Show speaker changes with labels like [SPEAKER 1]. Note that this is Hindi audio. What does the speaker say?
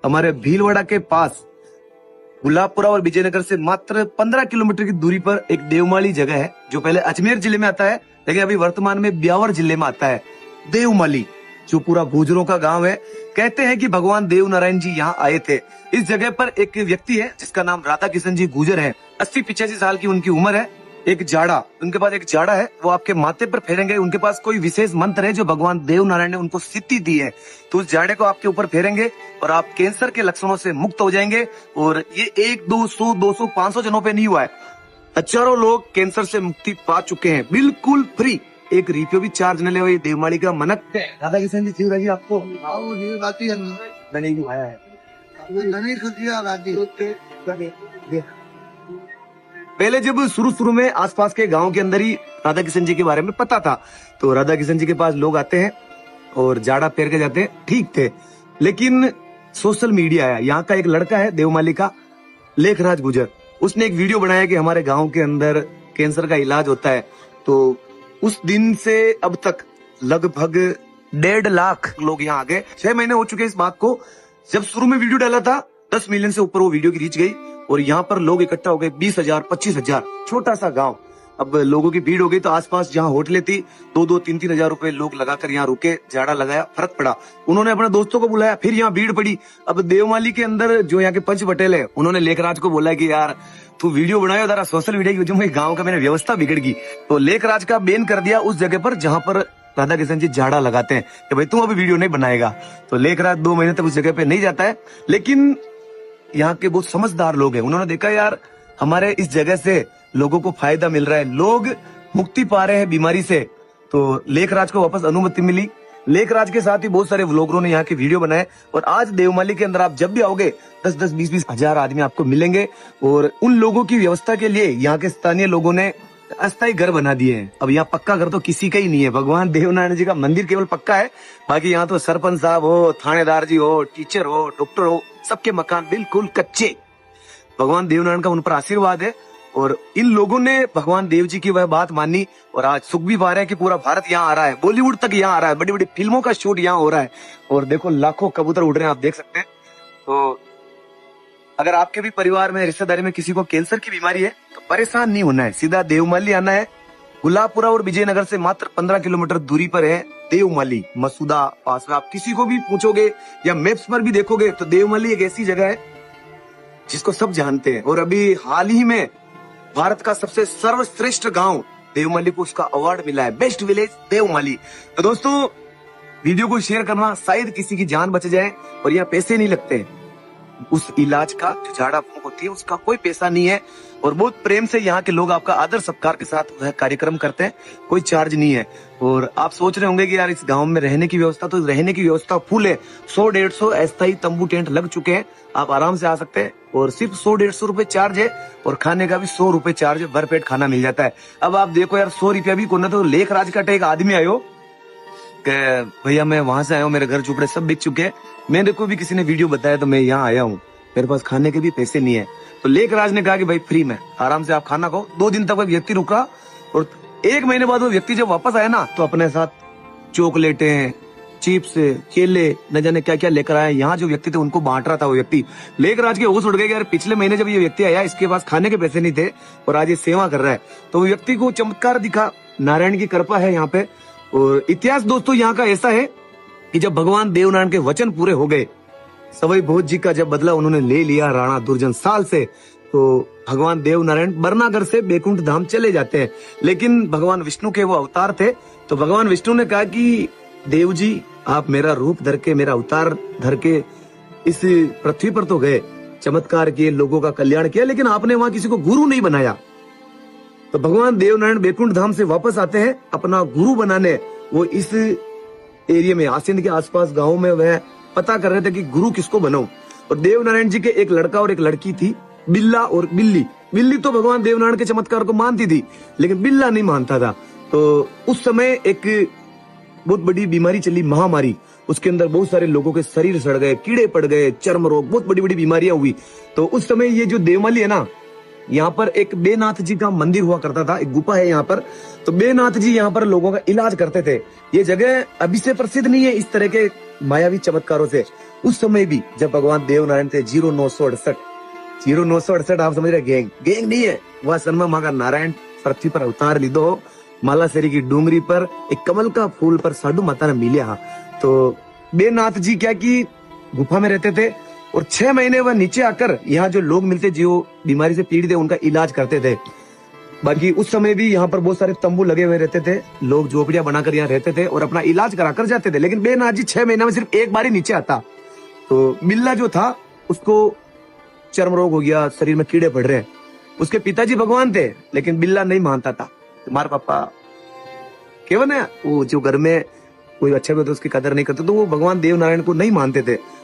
[SPEAKER 1] हमारे भीलवाड़ा के पास गुलाबपुरा और विजयनगर से मात्र 15 किलोमीटर की दूरी पर एक देवमाली जगह है, जो पहले अजमेर जिले में आता है लेकिन अभी वर्तमान में ब्यावर जिले में आता है। देवमाली जो पूरा गुर्जरों का गांव है। कहते हैं कि भगवान देव नारायण जी यहाँ आए थे। इस जगह पर एक व्यक्ति है जिसका नाम राधा किशन जी गुर्जर है। 80-85 साल की उनकी उम्र है। एक जाड़ा, उनके पास एक जाड़ा है, वो आपके माथे पर फेरेंगे। उनके पास कोई विशेष मंत्र है जो भगवान देव नारायण ने उनको सिद्धि दी है, तो उस जाड़े को आपके ऊपर फेरेंगे और आप कैंसर के लक्षणों से मुक्त हो जाएंगे। और ये 1, 200, 200, 500 जनों पे नहीं हुआ है, हजारों लोग कैंसर से मुक्ति पा चुके हैं, बिल्कुल फ्री। एक रुपये भी चार्ज न ले। हुए देवमाली का मनक राधा किशन जी शिवराज जी आपको आया है। पहले जब शुरू में आसपास के गांव के अंदर ही राधा किशन जी के बारे में पता था, तो राधा किशन जी के पास लोग आते हैं और जाड़ा फेर के जाते हैं, ठीक थे। लेकिन सोशल मीडिया आया, यहाँ का एक लड़का है देवमाली का, लेखराज गुर्जर, उसने एक वीडियो बनाया कि हमारे गांव के अंदर कैंसर का इलाज होता है। तो उस दिन से अब तक लगभग 1.5 लाख लोग यहाँ आ गए। 6 महीने हो चुके इस बात को। जब शुरू में वीडियो डाला था 10 मिलियन से ऊपर वो वीडियो की रीच गई और यहाँ पर लोग इकट्ठा हो गए 20,000, 25,000। छोटा सा गांव, अब लोगों की भीड़ हो गई। तो आसपास जहाँ होटलें थी 2-2, 3-3 हजार रुपए लोग लगाकर यहाँ रुके, जाड़ा लगाया, फर्क पड़ा। उन्होंने अपने दोस्तों को बुलाया, फिर यहाँ भीड़ पड़ी। अब देवमाली के अंदर जो यहाँ के पंच पटेल है, उन्होंने लेखराज को बोला कि यार तू वीडियो बनाया जरा सोशल मीडिया की, मुझे गाँव का मेरी व्यवस्था बिगड़ गई। तो लेखराज का बैन कर दिया उस जगह पर जहाँ पर राधा किशन जी जाड़ा लगाते हैं कि भाई तू अभी वीडियो नहीं बनाएगा। तो लेखराज 2 महीने तक उस जगह पे नहीं जाता है। लेकिन यहाँ के बहुत समझदार लोग हैं, उन्होंने देखा यार हमारे इस जगह से लोगों को फायदा मिल रहा है, लोग मुक्ति पा रहे हैं बीमारी से। तो लेखराज को वापस अनुमति मिली। लेखराज के साथ ही बहुत सारे व्लॉगरों ने यहाँ के वीडियो बनाए और आज देवमाली के अंदर आप जब भी आओगे 10-10, 20-20 हजार आदमी आपको मिलेंगे। और उन लोगों की व्यवस्था के लिए यहाँ के स्थानीय लोगों ने अस्थायी घर बना दिए हैं। अब यहाँ पक्का घर तो किसी का ही नहीं है। भगवान देवनारायण जी का मंदिर केवल पक्का है, बाकी यहाँ तो सरपंच साहब हो, थानेदार जी हो, टीचर हो, डॉक्टर हो, सबके मकान बिल्कुल कच्चे। भगवान देवनारायण का उन पर आशीर्वाद है और इन लोगों ने भगवान देव जी की वह बात मानी और आज सुख भी पा रहे हैं कि पूरा भारत यहाँ आ रहा है, बॉलीवुड तक यहाँ आ रहा है, बड़ी बड़ी फिल्मों का शूट यहाँ हो रहा है। और देखो लाखों कबूतर उड़ रहे हैं, आप देख सकते हैं। तो अगर आपके भी परिवार में, रिश्तेदारी में किसी को कैंसर की बीमारी है तो परेशान नहीं होना है, सीधा देवमाली आना है। गुलाबपुरा और विजयनगर से मात्र 15 किलोमीटर दूरी पर है देवमाली, मसूदा पास में। आप किसी को भी पूछोगे या मैप्स पर भी देखोगे तो देवमाली एक ऐसी जगह है जिसको सब जानते हैं। और अभी हाल ही में भारत का सबसे सर्वश्रेष्ठ गांव देवमाली को उसका अवार्ड मिला है, बेस्ट विलेज देवमाली। तो दोस्तों वीडियो को शेयर करना, शायद किसी की जान बच जाए। और यहाँ पैसे नहीं लगते, उस इलाज का जो झाड़ा फूंक होती है उसका कोई पैसा नहीं है। और बहुत प्रेम से यहाँ के लोग आपका आदर सत्कार के साथ वह कार्यक्रम करते हैं, कोई चार्ज नहीं है। और आप सोच रहे होंगे कि यार इस गांव में रहने की व्यवस्था, तो रहने की व्यवस्था फुल है। 100-150 अस्थायी तंबू टेंट लग चुके हैं, आप आराम से आ सकते हैं। और सिर्फ 100-150 रुपए चार्ज है और खाने का भी 100 रुपए चार्ज है, भरपेट खाना मिल जाता है। अब आप देखो यार 100 रुपया भी कोना। तो लेखराज का एक आदमी आयो भैया मैं वहां से आया हूँ, मेरे घर झुपड़े सब बिक चुके हैं, मेरे को भी किसी ने वीडियो बताया तो मैं यहाँ आया हूँ, मेरे पास खाने के भी पैसे नहीं है। तो लेखराज ने कहा कि भाई फ्री में आराम से आप खाना खाओ। 2 दिन तक वो व्यक्ति रुका और 1 महीने बाद वो व्यक्ति जब वापस आया ना तो अपने साथ चॉकलेटें, चिप्स, केले, न जाने क्या क्या लेकर आया। यहाँ जो व्यक्ति थे उनको बांट रहा था वो व्यक्ति। लेखराज के होश उड़ गए यार पिछले महीने जब ये व्यक्ति आया इसके पास खाने के पैसे नहीं थे और आज ये सेवा कर रहा है। तो वो व्यक्ति को चमत्कार दिखा, नारायण की कृपा है यहाँ पे। और इतिहास दोस्तों यहाँ का ऐसा है कि जब भगवान देवनारायण के वचन पूरे हो गए, सवाई भोज जी का जब बदला उन्होंने ले लिया राणा दुर्जन साल से, तो भगवान देवनारायण बरनागर से बैकुंठ धाम चले जाते हैं। लेकिन भगवान विष्णु के वो अवतार थे, तो भगवान विष्णु ने कहा कि देव जी आप मेरा रूप धर के, मेरा अवतार धर के इस पृथ्वी पर तो गए, चमत्कार किए, लोगों का कल्याण किया, लेकिन आपने वहां किसी को गुरु नहीं बनाया। तो भगवान देवनारायण बैकुंठ धाम से वापस आते हैं अपना गुरु बनाने। वो इस एरिया में, आसिंद के आसपास गाँव में वह पता कर रहे थे कि गुरु किसको बनाऊं। और देवनारायण जी के एक लड़का और एक लड़की थी, बिल्ला और बिल्ली। बिल्ली तो भगवान देवनारायण के चमत्कार को मानती थी, लेकिन बिल्ला नहीं मानता था। तो उस समय एक बहुत बड़ी बीमारी चली, महामारी। उसके अंदर बहुत सारे लोगों के शरीर सड़ गए, कीड़े पड़ गए, चर्म रोग, बहुत बड़ी बड़ी बीमारियां हुई। तो उस समय ये जो देवमाली है ना, यहाँ पर एक बेनाथ जी का मंदिर हुआ करता था, एक गुफा है यहाँ पर। तो बेनाथ जी यहाँ पर लोगों का इलाज करते थे। ये जगह अभी से प्रसिद्ध नहीं है इस तरह के मायावी चमत्कारों से। उस समय भी जब भगवान देवनारायण थे 0968 आप समझ रहे, गैंग नहीं है वह सन्मा मांगा नारायण पृथ्वी पर अवतार लीधो, मालासेरी की डूंगरी पर एक कमल का फूल पर साधु माता ने मिलिया। तो बेनाथ जी क्या की गुफा में रहते थे और 6 महीने वह नीचे आकर यहाँ जो लोग मिलते जो बीमारी से पीड़ित है उनका इलाज करते थे। बाकी उस समय भी यहाँ पर बहुत सारे तंबू लगे हुए रहते थे, लोग झोपड़ियां बनाकर यहाँ रहते थे और अपना इलाज कराकर जाते थे। लेकिन बेनाथ जी 6 महीने में सिर्फ एक बार ही नीचे आता। तो बिल्ला जो था उसको चर्म रोग हो गया, शरीर में कीड़े पड़ रहे हैं। उसके पिताजी भगवान थे लेकिन बिल्ला नहीं मानता था। तुम्हारे पापा केवल है वो जो घर में कोई अच्छा भी होता उसकी कदर नहीं करते, तो वो भगवान देवनारायण को नहीं मानते थे।